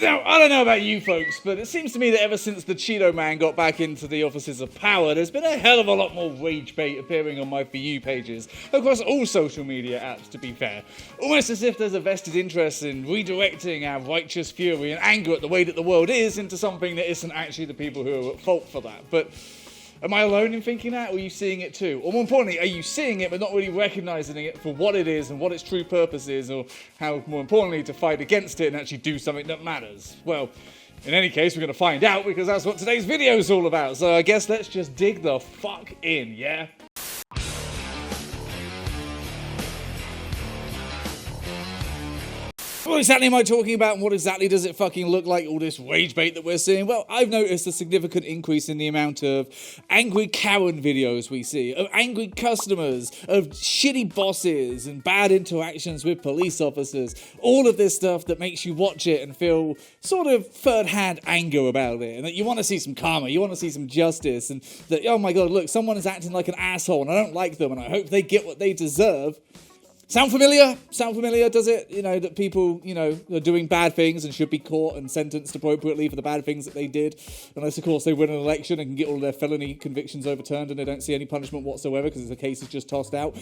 Now, I don't know about you folks, but it seems to me that ever since the Cheeto Man got back into the offices of power, there's been a hell of a lot more Ragebait appearing on my For You pages, across all social media apps, to be fair. Almost as if there's a vested interest in redirecting our righteous fury and anger at the way that the world is into something that isn't actually the people who are at fault for that. But am I alone in thinking that, or are you seeing it too? Or more importantly, are you seeing it but not really recognizing it for what it is and what its true purpose is, or how, more importantly, to fight against it and actually do something that matters? Well, in any case, we're going to find out, because that's what today's video is all about. So I guess let's just dig the fuck in, yeah? What exactly am I talking about, and what exactly does it fucking look like, all this rage bait that we're seeing? Well, I've noticed a significant increase in the amount of angry Karen videos we see, of angry customers, of shitty bosses, and bad interactions with police officers. All of this stuff that makes you watch it and feel sort of third-hand anger about it, and that you want to see some karma, you want to see some justice, and that, oh my god, look, someone is acting like an asshole, and I don't like them, and I hope they get what they deserve. Sound familiar? Sound familiar, does it? You know, that people, you know, are doing bad things and should be caught and sentenced appropriately for the bad things that they did. Unless, of course, they win an election and can get all their felony convictions overturned and they don't see any punishment whatsoever because the case is just tossed out.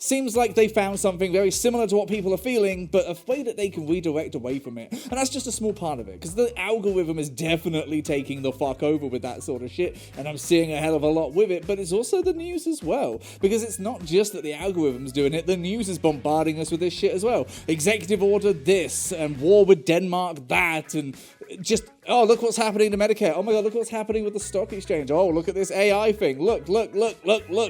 Seems like they found something very similar to what people are feeling, but a way that they can redirect away from it. And that's just a small part of it, because the algorithm is definitely taking the fuck over with that sort of shit, and I'm seeing a hell of a lot with it, but it's also the news as well. Because it's not just that the algorithm's doing it, the news is bombarding us with this shit as well. Executive order this, and war with Denmark that, and just, oh, look what's happening to Medicare. Oh my god, look what's happening with the stock exchange. Oh, look at this AI thing. Look.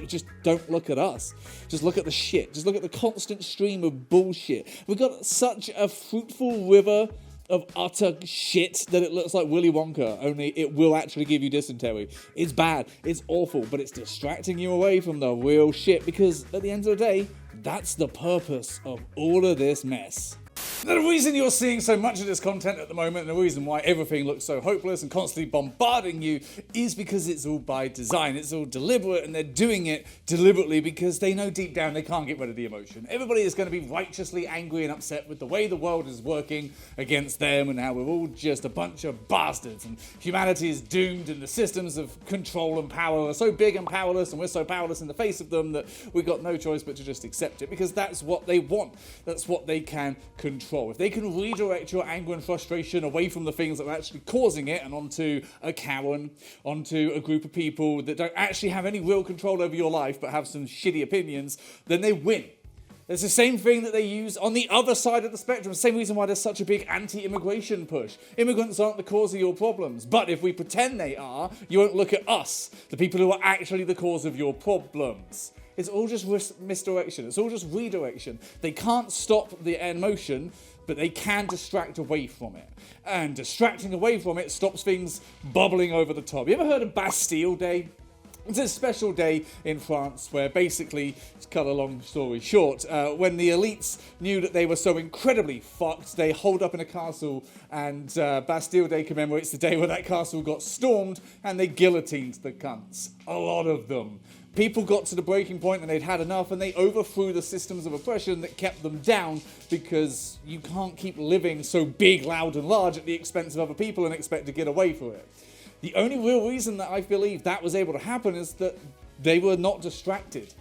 Just don't look at us. Just look at the shit. Just look at the constant stream of bullshit. We've got such a fruitful river of utter shit that it looks like Willy Wonka, only it will actually give you dysentery. It's bad, it's awful, but it's distracting you away from the real shit, because at the end of the day, that's the purpose of all of this mess. The reason you're seeing so much of this content at the moment, and the reason why everything looks so hopeless and constantly bombarding you, is because it's all by design. It's all deliberate, and they're doing it deliberately because they know deep down they can't get rid of the emotion. Everybody is going to be righteously angry and upset with the way the world is working against them, and how we're all just a bunch of bastards, and humanity is doomed, and the systems of control and power are so big and powerless, and we're so powerless in the face of them that we've got no choice but to just accept it, because that's what they want. That's what they can control. If they can redirect your anger and frustration away from the things that are actually causing it and onto a Karen, onto a group of people that don't actually have any real control over your life but have some shitty opinions, then they win. It's the same thing that they use on the other side of the spectrum. Same reason why there's such a big anti-immigration push. Immigrants aren't the cause of your problems, but if we pretend they are, you won't look at us, the people who are actually the cause of your problems. It's all just misdirection. It's all just redirection. They can't stop the emotion, but they can distract away from it. And distracting away from it stops things bubbling over the top. You ever heard of Bastille Day? It's a special day in France where basically, to cut a long story short, when the elites knew that they were so incredibly fucked, they holed up in a castle, and Bastille Day commemorates the day where that castle got stormed and they guillotined the cunts. A lot of them. People got to the breaking point and they'd had enough, and they overthrew the systems of oppression that kept them down, because you can't keep living so big, loud and large at the expense of other people and expect to get away from it. The only real reason that I believe that was able to happen is that they were not distracted.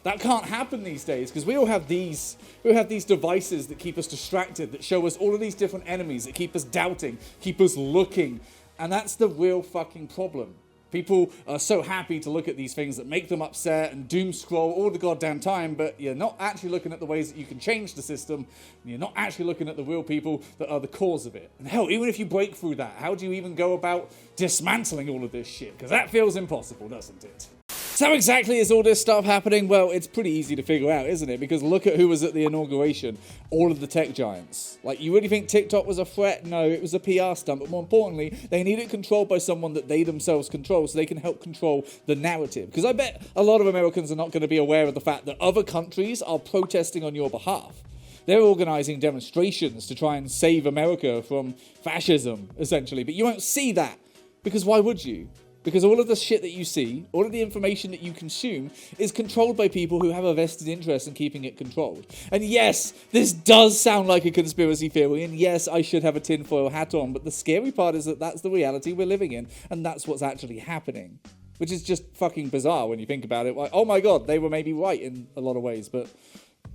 That can't happen these days, because we all have these devices that keep us distracted, that show us all of these different enemies, that keep us doubting, keep us looking, and that's the real fucking problem. People are so happy to look at these things that make them upset and doom scroll all the goddamn time, but you're not actually looking at the ways that you can change the system, and you're not actually looking at the real people that are the cause of it. And hell, even if you break through that, how do you even go about dismantling all of this shit? Because that feels impossible, doesn't it? So how exactly is all this stuff happening? Well, it's pretty easy to figure out, isn't it? Because look at who was at the inauguration. All of the tech giants. Like, you really think TikTok was a threat? No, it was a PR stunt. But more importantly, they need it controlled by someone that they themselves control, so they can help control the narrative. Because I bet a lot of Americans are not going to be aware of the fact that other countries are protesting on your behalf. They're organising demonstrations to try and save America from fascism, essentially. But you won't see that, because why would you? Because all of the shit that you see, all of the information that you consume is controlled by people who have a vested interest in keeping it controlled. And yes, this does sound like a conspiracy theory, and yes, I should have a tinfoil hat on, but the scary part is that that's the reality we're living in, and that's what's actually happening. Which is just fucking bizarre when you think about it. Like, oh my god, they were maybe right in a lot of ways, but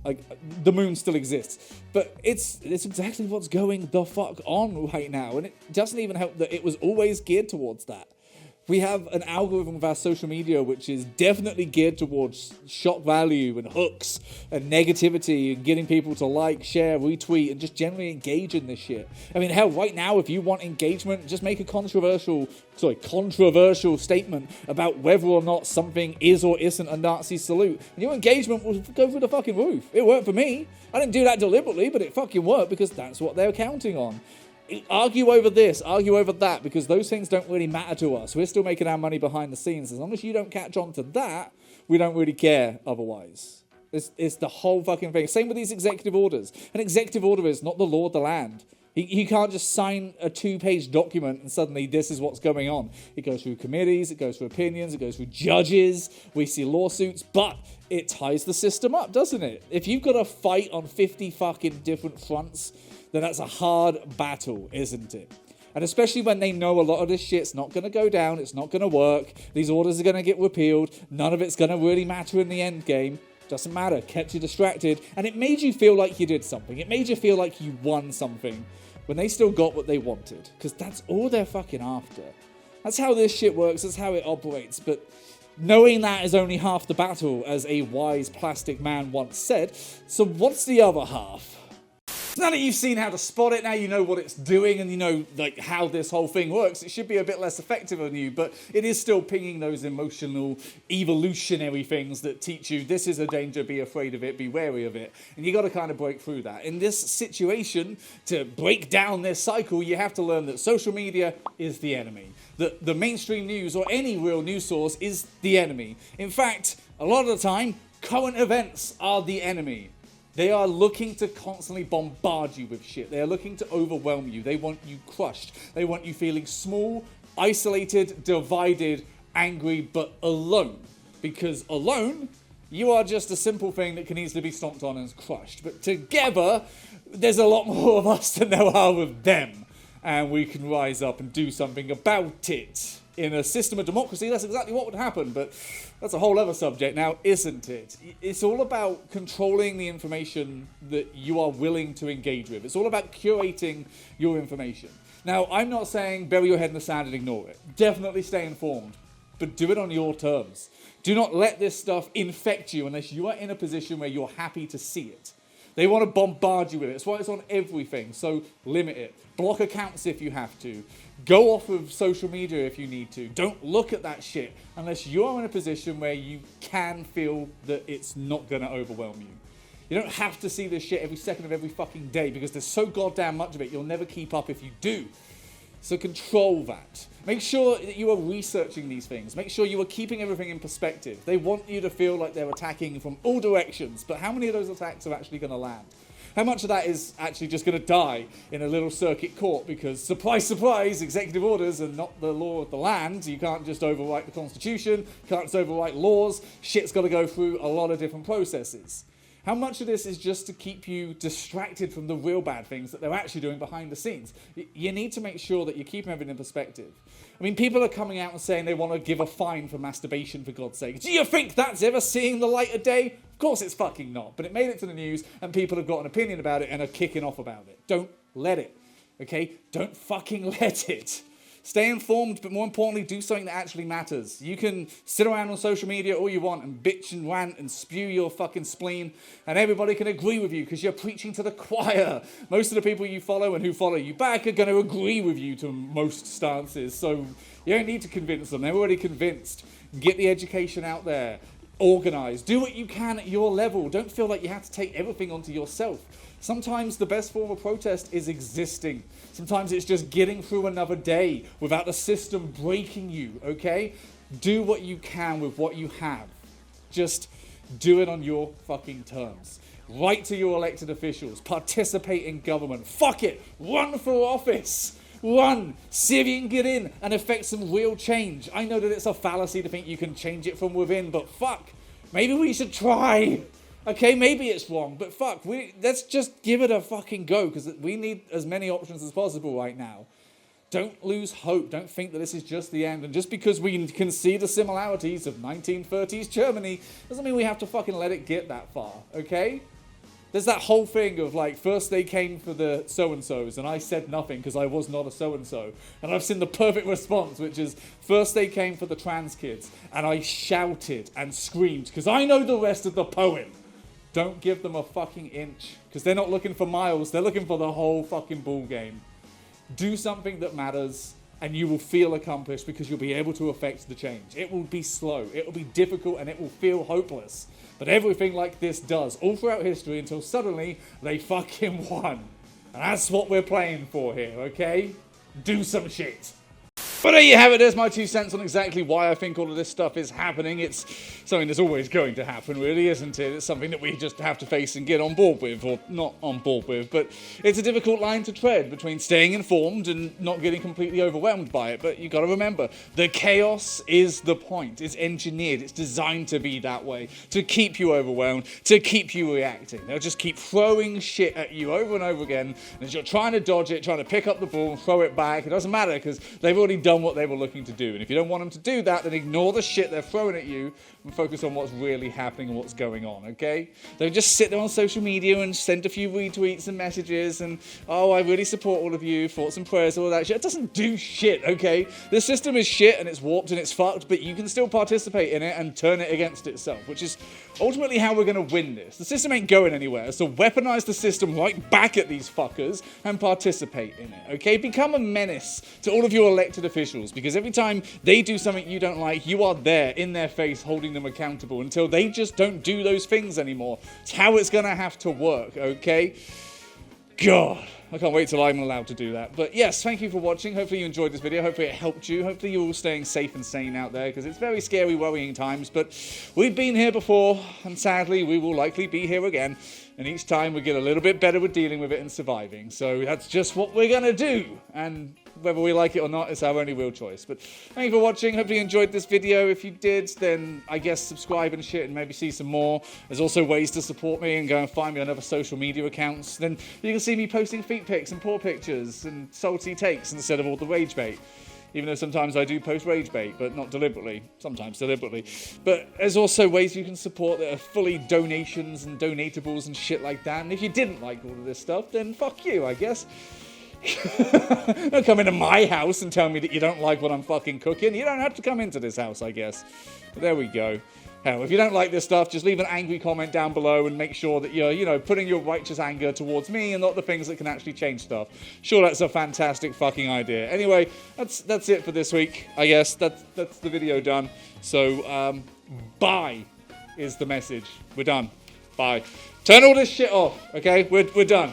like the moon still exists. But it's exactly what's going the fuck on right now, and it doesn't even help that it was always geared towards that. We have an algorithm of our social media which is definitely geared towards shock value and hooks and negativity and getting people to like, share, retweet, and just generally engage in this shit. I mean, hell, right now, if you want engagement, just make a controversial statement about whether or not something is or isn't a Nazi salute. And your engagement will go through the fucking roof. It worked for me. I didn't do that deliberately, but it fucking worked because that's what they're counting on. Argue over this, argue over that, because those things don't really matter to us. We're still making our money behind the scenes. As long as you don't catch on to that, we don't really care otherwise. It's the whole fucking thing. Same with these executive orders. An executive order is not the law of the land. You can't just sign a 2-page document and suddenly this is what's going on. It goes through committees, it goes through opinions, it goes through judges, we see lawsuits, but it ties the system up, doesn't it? If you've got to fight on 50 fucking different fronts, then that's a hard battle, isn't it? And especially when they know a lot of this shit's not going to go down, it's not going to work, these orders are going to get repealed, none of it's going to really matter in the end game. Doesn't matter, kept you distracted, and it made you feel like you did something. It made you feel like you won something when they still got what they wanted, because that's all they're fucking after. That's how this shit works, that's how it operates, but knowing that is only half the battle, as a wise plastic man once said. So what's the other half? Now that you've seen how to spot it, now you know what it's doing and you know like how this whole thing works, it should be a bit less effective on you, but it is still pinging those emotional, evolutionary things that teach you this is a danger, be afraid of it, be wary of it, and you got to kind of break through that. In this situation, to break down this cycle, you have to learn that social media is the enemy, that the mainstream news or any real news source is the enemy. In fact, a lot of the time, current events are the enemy. They are looking to constantly bombard you with shit. They are looking to overwhelm you. They want you crushed. They want you feeling small, isolated, divided, angry, but alone. Because alone, you are just a simple thing that can easily be stomped on and crushed. But together, there's a lot more of us than there are of them. And we can rise up and do something about it. In a system of democracy, that's exactly what would happen, but that's a whole other subject now, isn't it? It's all about controlling the information that you are willing to engage with. It's all about curating your information. Now, I'm not saying bury your head in the sand and ignore it. Definitely stay informed, but do it on your terms. Do not let this stuff infect you unless you are in a position where you're happy to see it. They want to bombard you with it. That's why it's on everything. So limit it. Block accounts if you have to. Go off of social media if you need to. Don't look at that shit unless you're in a position where you can feel that it's not going to overwhelm you. You don't have to see this shit every second of every fucking day because there's so goddamn much of it, you'll never keep up if you do. So control that. Make sure that you are researching these things. Make sure you are keeping everything in perspective. They want you to feel like they're attacking from all directions, but how many of those attacks are actually going to land? How much of that is actually just going to die in a little circuit court because, surprise, surprise, executive orders are not the law of the land. You can't just overwrite the Constitution, you can't just overwrite laws. Shit's got to go through a lot of different processes. How much of this is just to keep you distracted from the real bad things that they're actually doing behind the scenes? You need to make sure that you're keeping everything in perspective. I mean, people are coming out and saying they want to give a fine for masturbation, for God's sake. Do you think that's ever seeing the light of day? Of course it's fucking not. But it made it to the news and people have got an opinion about it and are kicking off about it. Don't let it. Okay? Don't fucking let it. Stay informed, but more importantly, do something that actually matters. You can sit around on social media all you want and bitch and rant and spew your fucking spleen, and everybody can agree with you because you're preaching to the choir. Most of the people you follow and who follow you back are going to agree with you to most stances, so you don't need to convince them. They're already convinced. Get the education out there. Organize. Do what you can at your level. Don't feel like you have to take everything onto yourself. Sometimes the best form of protest is existing. Sometimes it's just getting through another day without the system breaking you, okay? Do what you can with what you have. Just do it on your fucking terms. Write to your elected officials. Participate in government. Fuck it. Run for office. Run! See if you can get in and affect some real change. I know that it's a fallacy to think you can change it from within, but fuck, maybe we should try. Okay, maybe it's wrong, but fuck, let's just give it a fucking go, because we need as many options as possible right now. Don't lose hope. Don't think that this is just the end. And just because we can see the similarities of 1930s Germany doesn't mean we have to fucking let it get that far, okay? There's that whole thing of like, first they came for the so-and-sos, and I said nothing because I was not a so-and-so. And I've seen the perfect response, which is, first they came for the trans kids, and I shouted and screamed because I know the rest of the poem. Don't give them a fucking inch, because they're not looking for miles, they're looking for the whole fucking ball game. Do something that matters, and you will feel accomplished because you'll be able to affect the change. It will be slow, it will be difficult, and it will feel hopeless. But everything like this does, all throughout history, until suddenly they fucking won. And that's what we're playing for here, okay? Do some shit. But there you have it, there's my 2 cents on exactly why I think all of this stuff is happening. It's something that's always going to happen, really, isn't it? It's something that we just have to face and get on board with, or not on board with. But it's a difficult line to tread between staying informed and not getting completely overwhelmed by it. But you've got to remember, the chaos is the point. It's engineered, it's designed to be that way, to keep you overwhelmed, to keep you reacting. They'll just keep throwing shit at you over and over again, and as you're trying to dodge it, trying to pick up the ball and throw it back, it doesn't matter, because they've already done what they were looking to do. And if you don't want them to do that, then ignore the shit they're throwing at you and focus on what's really happening and what's going on, okay? Don't just sit there on social media and send a few retweets and messages and, oh, I really support all of you, thoughts and prayers, all that shit. It doesn't do shit, okay? The system is shit and it's warped and it's fucked, but you can still participate in it and turn it against itself, which is ultimately how we're going to win this. The system ain't going anywhere, so weaponize the system right back at these fuckers and participate in it, okay? Become a menace to all of your elected officials, because every time they do something you don't like, you are there in their face holding them accountable until they just don't do those things anymore. It's how it's going to have to work, okay? God, I can't wait till I'm allowed to do that. But yes, thank you for watching. Hopefully you enjoyed this video. Hopefully it helped you. Hopefully you're all staying safe and sane out there, because it's very scary, worrying times. But we've been here before, and sadly we will likely be here again. And each time we get a little bit better with dealing with it and surviving. So that's just what we're going to do. And whether we like it or not, it's our only real choice. But thank you for watching. Hopefully you enjoyed this video. If you did, then I guess subscribe and shit and maybe see some more. There's also ways to support me and go and find me on other social media accounts. Then you can see me posting feet pics and paw pictures and salty takes instead of all the rage bait. Even though sometimes I do post rage bait, but not deliberately, sometimes deliberately. But there's also ways you can support that are fully donations and donatables and shit like that. And if you didn't like all of this stuff, then fuck you, I guess. Don't come into my house and tell me that you don't like what I'm fucking cooking. You don't have to come into this house, I guess. But there we go. Hell, if you don't like this stuff, just leave an angry comment down below and make sure that you're, putting your righteous anger towards me and not the things that can actually change stuff. Sure, that's a fantastic fucking idea. Anyway, that's it for this week, I guess. That's the video done. So, bye is the message. We're done. Bye. Turn all this shit off, okay? We're done.